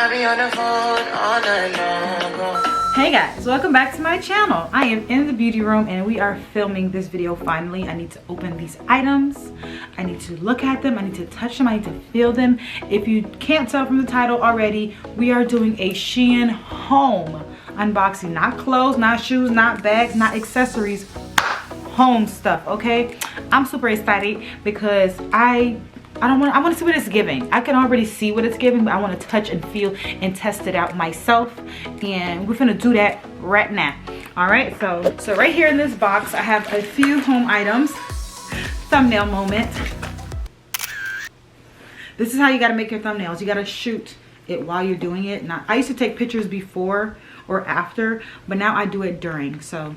I be on the phone all night long. Hey guys, welcome back to my channel. I am in the beauty room and we are filming this video finally. I need to open these items. I need to look at them. I need to touch them. I need to feel them. If you can't tell from the title already, we are doing a Shein home unboxing. Not clothes, not shoes, not bags, not accessories. Home stuff, okay? I'm super excited because I want to see what it's giving. I can already see what it's giving, but I want to touch and feel and test it out myself. And we're gonna do that right now. All right, so right here in this box, I have a few home items. Thumbnail moment. This is how you gotta make your thumbnails. You gotta shoot it while you're doing it. Now, I used to take pictures before or after, but now I do it during, so.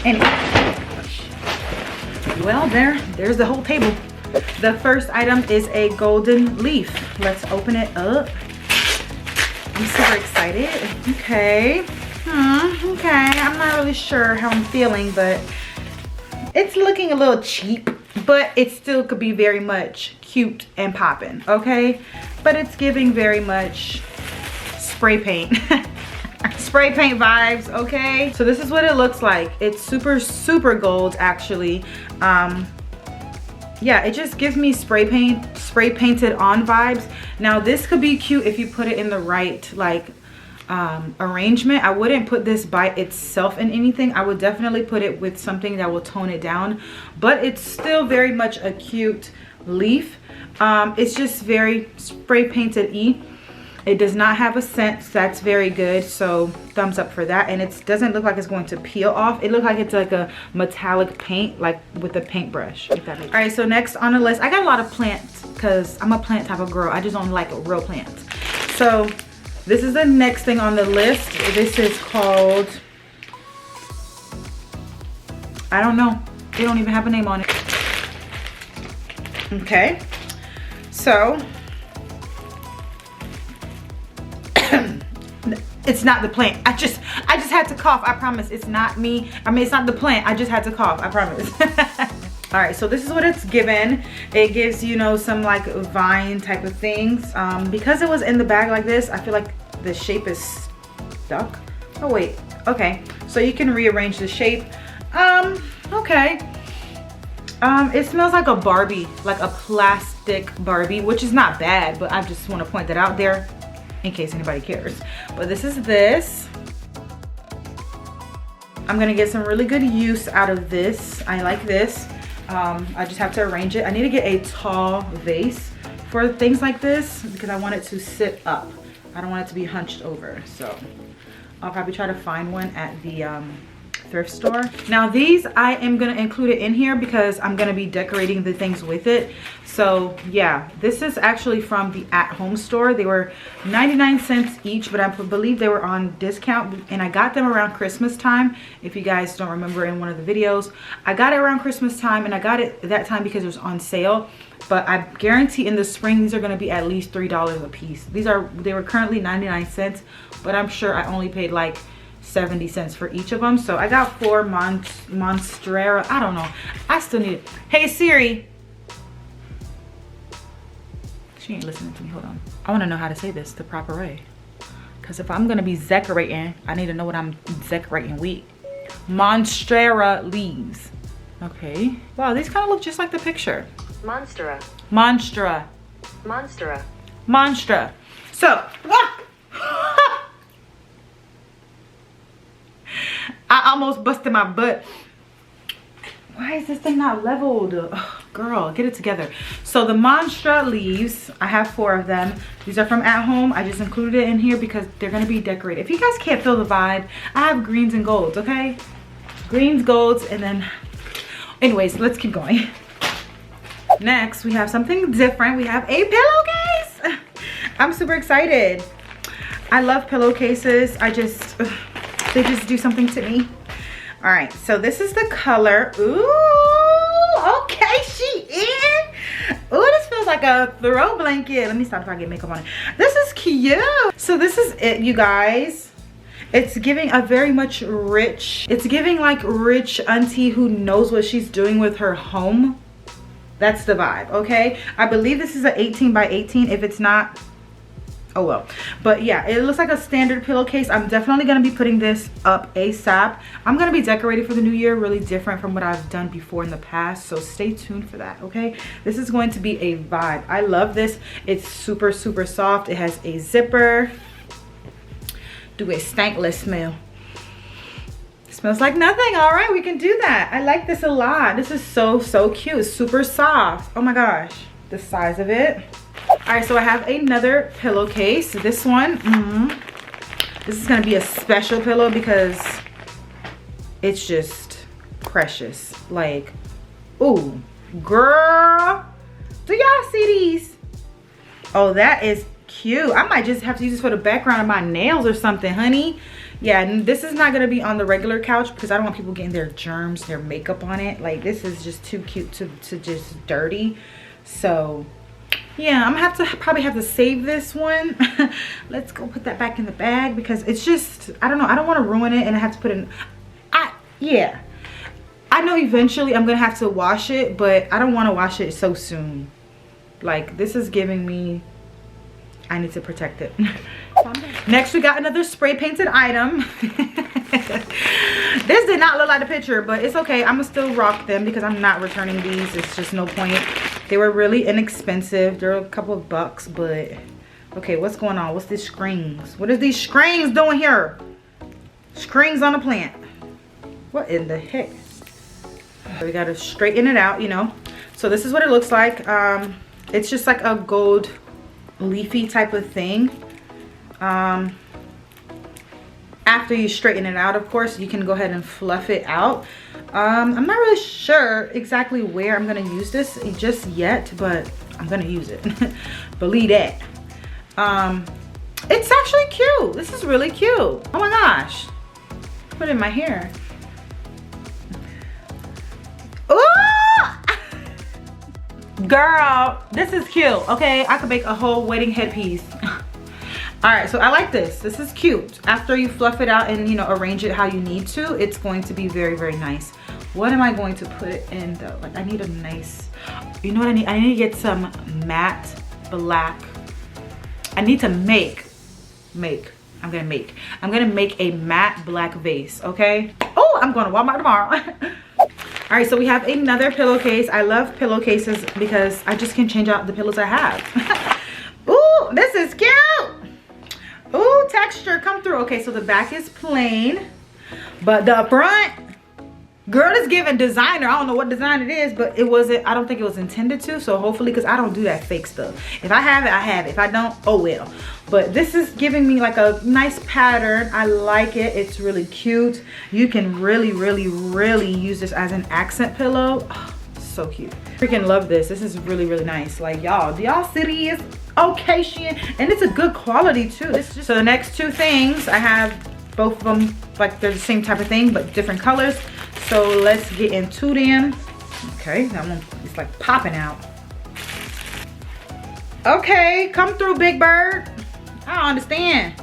Anyway, well, there's the whole table. The first item is a golden leaf. Let's open it up. I'm super excited. Okay. Okay, I'm not really sure how I'm feeling, but it's looking a little cheap, but it still could be very much cute and popping, okay? But it's giving very much spray paint. Spray paint vibes, okay? So this is what it looks like. It's super gold, actually. Yeah, it just gives me spray painted on vibes. Now this could be cute if you put it in the right like arrangement. I wouldn't put this by itself in anything. I would definitely put it with something that will tone it down, but it's still very much a cute leaf. It's just very spray painted-y. It does not have a scent, so that's very good, so thumbs up for that. And it doesn't look like it's going to peel off. It looks like it's like a metallic paint, like with a paintbrush, if that makes sense. All right, so next on the list, I got a lot of plants because I'm a plant type of girl. I just don't like real plants. So this is the next thing on the list. This is called, I don't know. They don't even have a name on it. Okay, so it's not the plant. I just had to cough. I promise it's not me. I mean, it's not the plant. I just had to cough. I promise. All right, so this is what it's given. It gives, you know, some like vine type of things. Because it was in the bag like this, I feel like the shape is stuck. Oh wait, okay. So you can rearrange the shape. Okay. It smells like a Barbie, like a plastic Barbie, which is not bad, but I just want to point that out there in case anybody cares. But this is this. I'm gonna get some really good use out of this. I like this. I just have to arrange it. I need to get a tall vase for things like this because I want it to sit up. I don't want it to be hunched over. So I'll probably try to find one at the thrift store. Now these, I am gonna include it in here because I'm gonna be decorating the things with it. So yeah, this is actually from the at-home store. They were 99 cents each, but I believe they were on discount, and I got them around Christmas time. If you guys don't remember in one of the videos, I got it around Christmas time, and I got it that time because it was on sale. But I guarantee in the spring these are going to be at least $3 a piece. They were currently 99 cents, but I'm sure I only paid like 70 cents for each of them. So I got 4 Monstera. I don't know. I still need it. Hey Siri. She ain't listening to me. Hold on. I want to know how to say this the proper way. Because if I'm going to be decorating, I need to know what I'm decorating with. Monstera leaves. Okay. Wow, these kind of look just like the picture. Monstera. Monstera. Monstera. Monstera. So, I almost busted my butt. Why is this thing not leveled? Oh, girl, get it together. So the Monstera leaves, I have 4 of them. These are from At Home. I just included it in here because they're gonna be decorated. If you guys can't feel the vibe, I have greens and golds, okay? Greens, golds, and then, anyways, let's keep going. Next, we have something different. We have a pillowcase. I'm super excited. I love pillowcases. They just do something to me. All right, so this is the color. Ooh, okay, she in. Ooh, this feels like a throw blanket. Let me stop if I get makeup on it. This is cute. So this is it, you guys. It's giving a very much rich, it's giving like rich auntie who knows what she's doing with her home. That's the vibe, okay? I believe this is an 18 by 18. If it's not, oh well. But yeah, it looks like a standard pillowcase. I'm definitely gonna be putting this up ASAP. I'm gonna be decorating for the new year, really different from what I've done before in the past. So stay tuned for that, okay? This is going to be a vibe. I love this. It's super, super soft. It has a zipper. Do a stankless smell. Smells like nothing. All right, we can do that. I like this a lot. This is so, so cute. It's super soft. Oh my gosh, the size of it. All right, so I have another pillowcase. This one, this is gonna be a special pillow because it's just precious. Like, ooh, girl, do y'all see these? Oh, that is cute. I might just have to use this for the background of my nails or something, honey. Yeah, and this is not gonna be on the regular couch because I don't want people getting their germs, their makeup on it. Like, this is just too cute to just dirty. So yeah, I'm gonna probably have to save this one. Let's go put that back in the bag because it's just, I don't know, I don't want to ruin it and I have to put in, yeah, I know eventually I'm gonna have to wash it, but I don't want to wash it so soon. Like, this is giving me, I need to protect it. Next, we got another spray painted item. This did not look like the picture, but it's okay. I'm gonna still rock them because I'm not returning these. It's just no point. They were really inexpensive. They're a couple of bucks, but okay, what's going on? What's these screens? What is these screens doing here? Screens on a plant. What in the heck? We gotta straighten it out, you know. So this is what it looks like. It's just like a gold leafy type of thing. After you straighten it out, of course, you can go ahead and fluff it out. I'm not really sure exactly where I'm gonna use this just yet, but I'm gonna use it. Believe that. It's actually cute. This is really cute. Oh my gosh. Put it in my hair. Ooh! Girl, this is cute, okay? I could make a whole wedding headpiece. All right, so I like this. This is cute. After you fluff it out and, you know, arrange it how you need to, it's going to be very, very nice. What am I going to put it in though? Like, I need a nice, you know what I need? I need to get some matte black. I need to make I'm gonna make a matte black vase, okay? Oh, I'm going to Walmart tomorrow. All right, so we have another pillowcase. I love pillowcases because I just can change out the pillows I have. Ooh, this is cute. Ooh, texture, come through. Okay, so the back is plain, but the front, girl, is giving designer. I don't know what design it is, but it wasn't, I don't think it was intended to, so hopefully, because I don't do that fake stuff. If I have it, I have it. If I don't, oh well. But this is giving me like a nice pattern. I like it. It's really cute. You can really, really, really use this as an accent pillow. Oh, so cute. Freaking love this. This is really, really nice. Like, y'all, do y'all see these? Okay, Shein, and it's a good quality too. This just, so the next two things, I have both of them, like they're the same type of thing but different colors. So let's get into them. Okay, that one is like popping out. Okay, come through, Big Bird. I don't understand.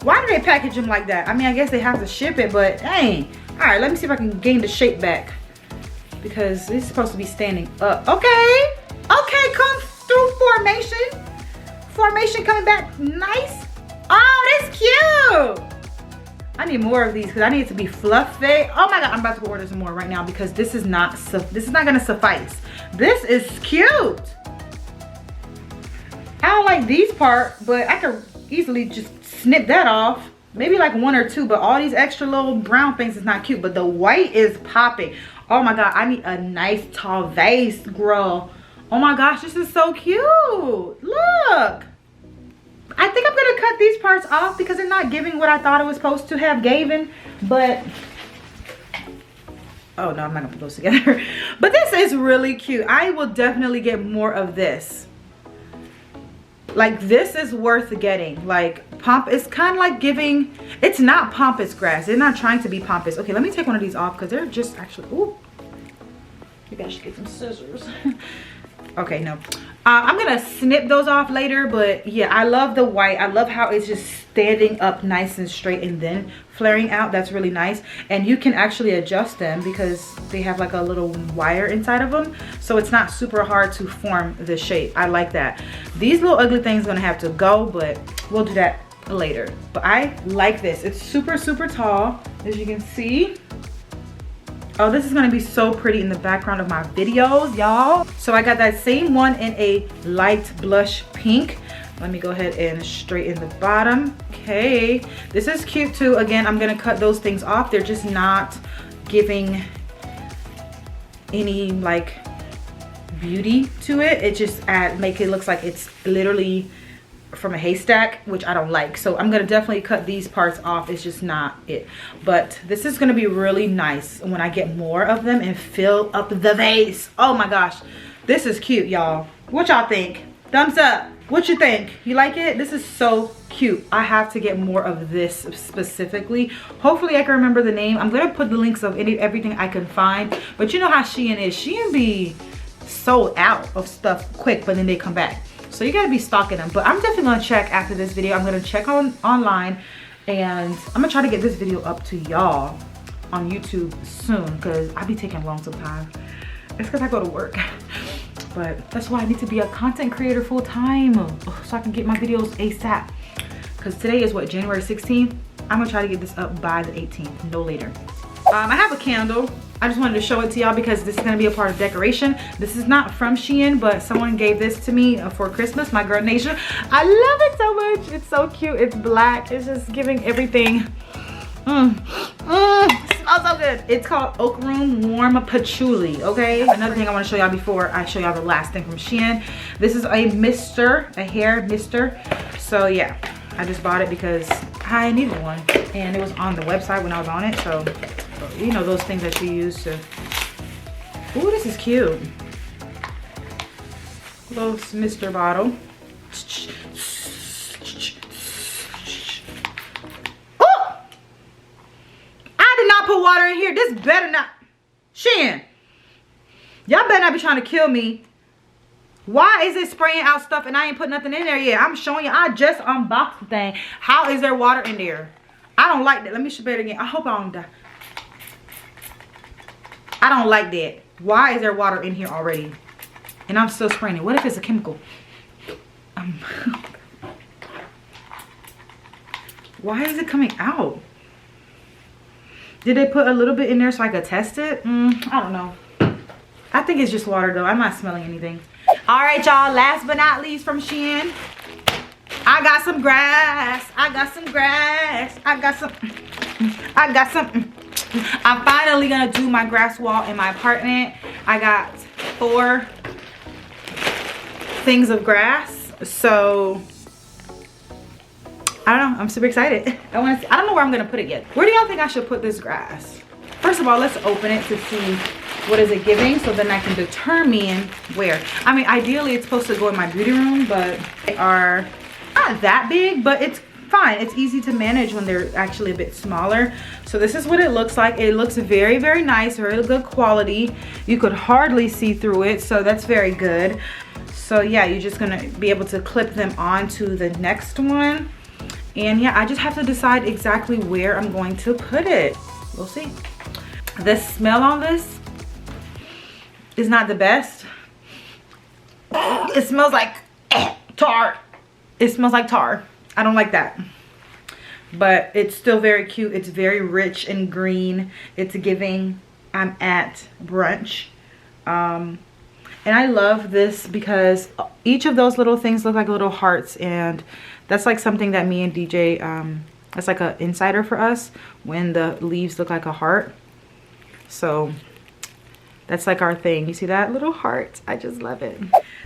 Why do they package them like that? I mean, I guess they have to ship it, but dang. All right, let me see if I can gain the shape back because it's supposed to be standing up. Okay, okay, come through, formation. Formation coming back nice. Oh, that's cute. I need more of these because I need it to be fluffy. Oh my god, I'm about to go order some more right now because this is not gonna suffice. This is cute. I don't like these parts, but I could easily just snip that off. Maybe like one or two, but all these extra little brown things is not cute, but the white is popping. Oh my god, I need a nice tall vase, girl. Oh my gosh, this is so cute. Look. I think I'm gonna cut these parts off because they're not giving what I thought it was supposed to have given. But, oh no, I'm not gonna put those together. But this is really cute. I will definitely get more of this. Like, this is worth getting. Like, it's kind of like giving, it's not Pampas grass. They're not trying to be Pampas. Okay, let me take one of these off because they're just actually, ooh. Maybe I should get some scissors. Okay, no. I'm gonna snip those off later, but yeah, I love the white. I love how it's just standing up nice and straight and then flaring out. That's really nice. And you can actually adjust them because they have like a little wire inside of them, so it's not super hard to form the shape. I like that. These little ugly things are gonna have to go, but we'll do that later. But I like this. It's super, super tall, as you can see. Oh, this is gonna be so pretty in the background of my videos, y'all. So I got that same one in a light blush pink. Let me go ahead and straighten the bottom. Okay, this is cute too. Again, I'm gonna cut those things off. They're just not giving any like beauty to it. It just make it looks like it's literally from a haystack, which I don't like. So I'm gonna definitely cut these parts off. It's just not it. But this is gonna be really nice when I get more of them and fill up the vase. Oh my gosh, this is cute, y'all. What y'all think? Thumbs up. What you think? You like it? This is so cute. I have to get more of this specifically. Hopefully I can remember the name. I'm gonna put the links of everything I can find. But you know how Shein is. Shein be sold out of stuff quick, but then they come back. So you gotta be stalking them. But I'm definitely gonna check after this video. I'm gonna check online, and I'm gonna try to get this video up to y'all on YouTube soon, because I be taking long sometimes. It's because I go to work. But that's why I need to be a content creator full time, so I can get my videos ASAP. Because today is what, January 16th? I'm gonna try to get this up by the 18th, no later. I have a candle. I just wanted to show it to y'all because this is gonna be a part of decoration. This is not from Shein, but someone gave this to me for Christmas, my girl Nasia. I love it so much. It's so cute. It's black. It's just giving everything. It smells so good. It's called Oak Room Warm Patchouli, okay? Another thing I want to show y'all before I show y'all the last thing from Shein. This is a mister, a hair mister. So yeah, I just bought it because I needed one. And it was on the website when I was on it. So, you know, those things that you use to... Ooh, this is cute. Little mister bottle. Put water in here. This better not. Shein, y'all better not be trying to kill me. Why is it spraying out stuff and I ain't put nothing in there yet? I'm showing you. I just unboxed the thing. How is there water in there? I don't like that. Let me spray it again. I hope I don't die. I don't like that. Why is there water in here already? And I'm still spraying it. What if it's a chemical? Why is it coming out? Did they put a little bit in there so I could test it? I don't know. I think it's just water though. I'm not smelling anything. All right, y'all. Last but not least from Shein. I got some grass. I got some grass. I got some. I'm finally gonna do my grass wall in my apartment. I got 4 things of grass. So I don't know. I'm super excited. I don't know where I'm gonna put it yet. Where do y'all think I should put this grass? First of all, let's open it to see what is it giving, so then I can determine where. I mean, ideally it's supposed to go in my beauty room, but they are not that big, but it's fine. It's easy to manage when they're actually a bit smaller. So this is what it looks like. It looks very, very nice, very good quality. You could hardly see through it, so that's very good. So yeah, you're just gonna be able to clip them onto the next one. And yeah, I just have to decide exactly where I'm going to put it. We'll see. The smell on this is not the best. It smells like tar. It smells like tar. I don't like that. But it's still very cute. It's very rich and green. It's giving I'm at brunch. And I love this because each of those little things look like little hearts, and that's like something that me and DJ, that's like an insider for us when the leaves look like a heart. So that's like our thing. You see that little heart? I just love it.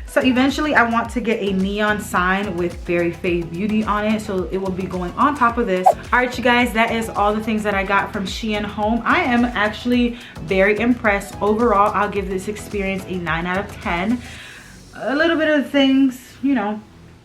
So eventually I want to get a neon sign with BerryFae Beauty on it, so it will be going on top of this. All right, you guys, that is all the things that I got from Shein Home. I am actually very impressed. Overall, I'll give this experience a 9 out of 10. A little bit of things, you know.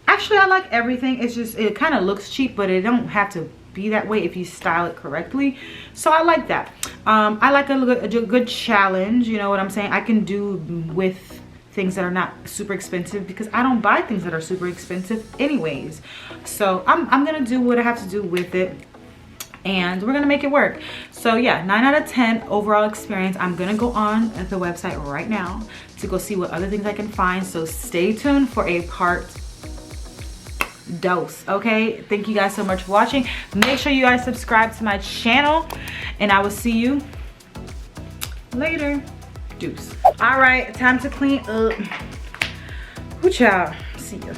Actually, I like everything. It's just, it kind of looks cheap, but it don't have to be that way if you style it correctly. So I like that. I like a good challenge, you know what I'm saying? I can do with things that are not super expensive, because I don't buy things that are super expensive anyways. So I'm gonna do what I have to do with it, and we're gonna make it work. So yeah, 9 out of 10 overall experience. I'm gonna go on at the website right now to go see what other things I can find. So stay tuned for a part dose. Okay, thank you guys so much for watching. Make sure you guys subscribe to my channel, and I will see you later. Deuce. All right, time to clean up. Woo, child. See ya.